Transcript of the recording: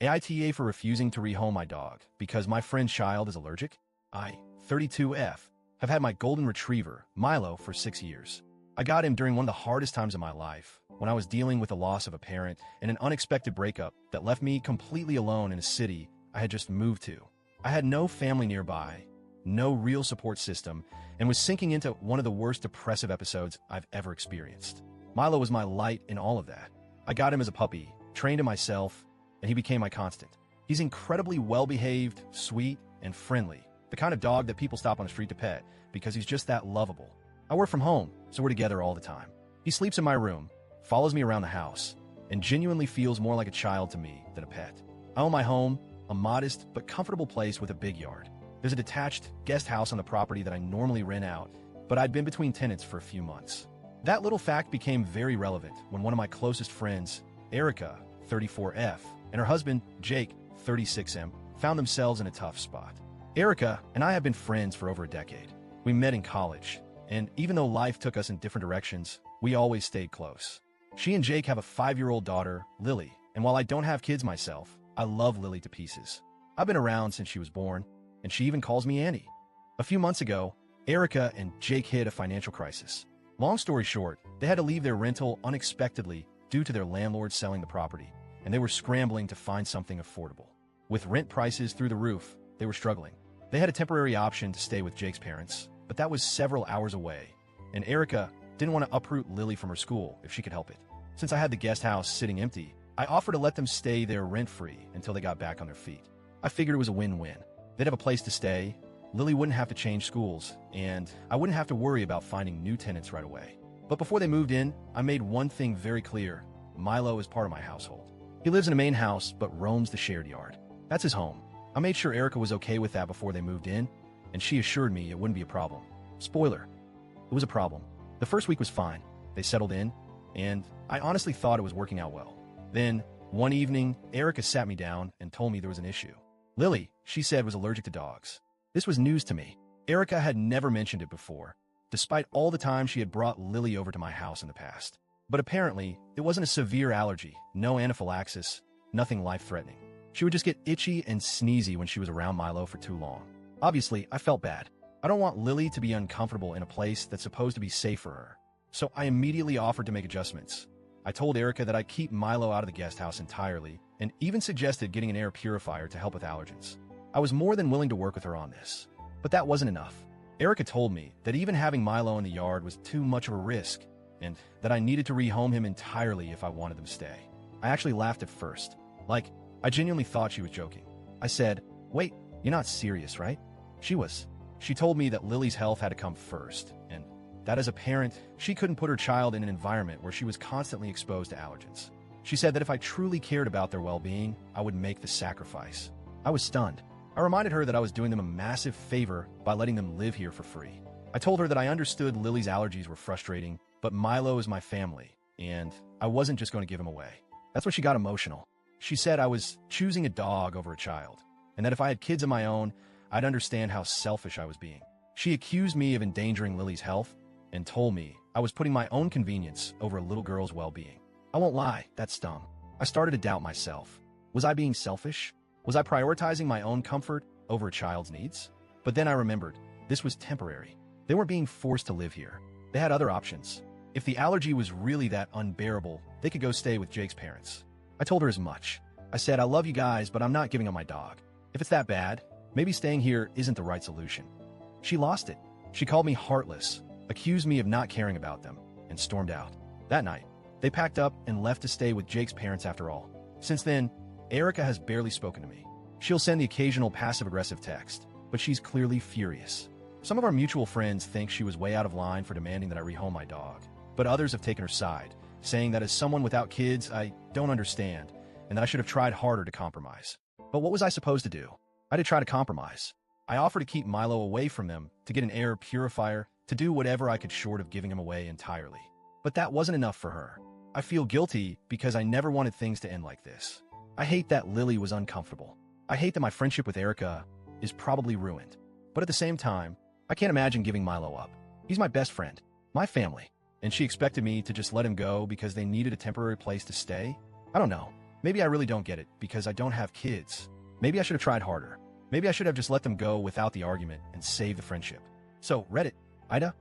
AITA for refusing to rehome my dog because my friend's child is allergic. I, 32F, have had my golden retriever, Milo, for 6 years. I got him during one of the hardest times of my life, when I was dealing with the loss of a parent and an unexpected breakup that left me completely alone in a city I had just moved to. I had no family nearby, no real support system, and was sinking into one of the worst depressive episodes I've ever experienced. Milo was my light in all of that. I got him as a puppy, trained him myself, and he became my constant. He's incredibly well-behaved, sweet, and friendly, the kind of dog that people stop on the street to pet because he's just that lovable. I work from home, so we're together all the time. He sleeps in my room, follows me around the house, and genuinely feels more like a child to me than a pet. I own my home, a modest but comfortable place with a big yard. There's a detached guest house on the property that I normally rent out, but I'd been between tenants for a few months. That little fact became very relevant when one of my closest friends, Erica, 34F, and her husband, Jake, 36M, found themselves in a tough spot. Erica and I have been friends for over a decade. We met in college, and even though life took us in different directions, we always stayed close. She and Jake have a 5-year-old daughter, Lily, and while I don't have kids myself, I love Lily to pieces. I've been around since she was born, and she even calls me Annie. A few months ago, Erica and Jake hit a financial crisis. Long story short, they had to leave their rental unexpectedly due to their landlord selling the property, and they were scrambling to find something affordable. With rent prices through the roof, they were struggling. They had a temporary option to stay with Jake's parents, but that was several hours away, and Erica didn't want to uproot Lily from her school if she could help it. Since I had the guest house sitting empty, I offered to let them stay there rent-free until they got back on their feet. I figured it was a win-win. They'd have a place to stay, Lily wouldn't have to change schools, and I wouldn't have to worry about finding new tenants right away. But before they moved in, I made one thing very clear. Milo is part of my household. He lives in a main house, but roams the shared yard. That's his home. I made sure Erica was okay with that before they moved in, and she assured me it wouldn't be a problem. Spoiler, it was a problem. The first week was fine. They settled in, and I honestly thought it was working out well. Then, one evening, Erica sat me down and told me there was an issue. Lily, she said, was allergic to dogs. This was news to me. Erica had never mentioned it before, despite all the time she had brought Lily over to my house in the past. But apparently, it wasn't a severe allergy, no anaphylaxis, nothing life-threatening. She would just get itchy and sneezy when she was around Milo for too long. Obviously, I felt bad. I don't want Lily to be uncomfortable in a place that's supposed to be safe for her. So I immediately offered to make adjustments. I told Erica that I'd keep Milo out of the guest house entirely, and even suggested getting an air purifier to help with allergens. I was more than willing to work with her on this. But that wasn't enough. Erica told me that even having Milo in the yard was too much of a risk, and that I needed to rehome him entirely if I wanted him to stay. I actually laughed at first. Like, I genuinely thought she was joking. I said, "Wait, you're not serious, right?" She was. She told me that Lily's health had to come first, and that as a parent, she couldn't put her child in an environment where she was constantly exposed to allergens. She said that if I truly cared about their well-being, I would make the sacrifice. I was stunned. I reminded her that I was doing them a massive favor by letting them live here for free. I told her that I understood Lily's allergies were frustrating, but Milo is my family, and I wasn't just going to give him away. That's when she got emotional. She said I was choosing a dog over a child, and that if I had kids of my own, I'd understand how selfish I was being. She accused me of endangering Lily's health and told me I was putting my own convenience over a little girl's well-being. I won't lie, that stung. I started to doubt myself. Was I being selfish? Was I prioritizing my own comfort over a child's needs? But then I remembered, this was temporary. They weren't being forced to live here. They had other options. If the allergy was really that unbearable, they could go stay with Jake's parents. I told her as much. I said, "I love you guys, but I'm not giving up my dog. If it's that bad, maybe staying here isn't the right solution." She lost it. She called me heartless, accused me of not caring about them, and stormed out. That night, they packed up and left to stay with Jake's parents after all. Since then, Erica has barely spoken to me. She'll send the occasional passive-aggressive text, but she's clearly furious. Some of our mutual friends think she was way out of line for demanding that I rehome my dog, but others have taken her side, saying that as someone without kids, I don't understand, and that I should have tried harder to compromise. But what was I supposed to do? I did try to compromise. I offered to keep Milo away from them, to get an air purifier, to do whatever I could short of giving him away entirely. But that wasn't enough for her. I feel guilty because I never wanted things to end like this. I hate that Lily was uncomfortable. I hate that my friendship with Erica is probably ruined. But at the same time, I can't imagine giving Milo up. He's my best friend, my family, and she expected me to just let him go because they needed a temporary place to stay? I don't know. Maybe I really don't get it because I don't have kids. Maybe I should have tried harder. Maybe I should have just let them go without the argument and saved the friendship. So, Reddit, AITA,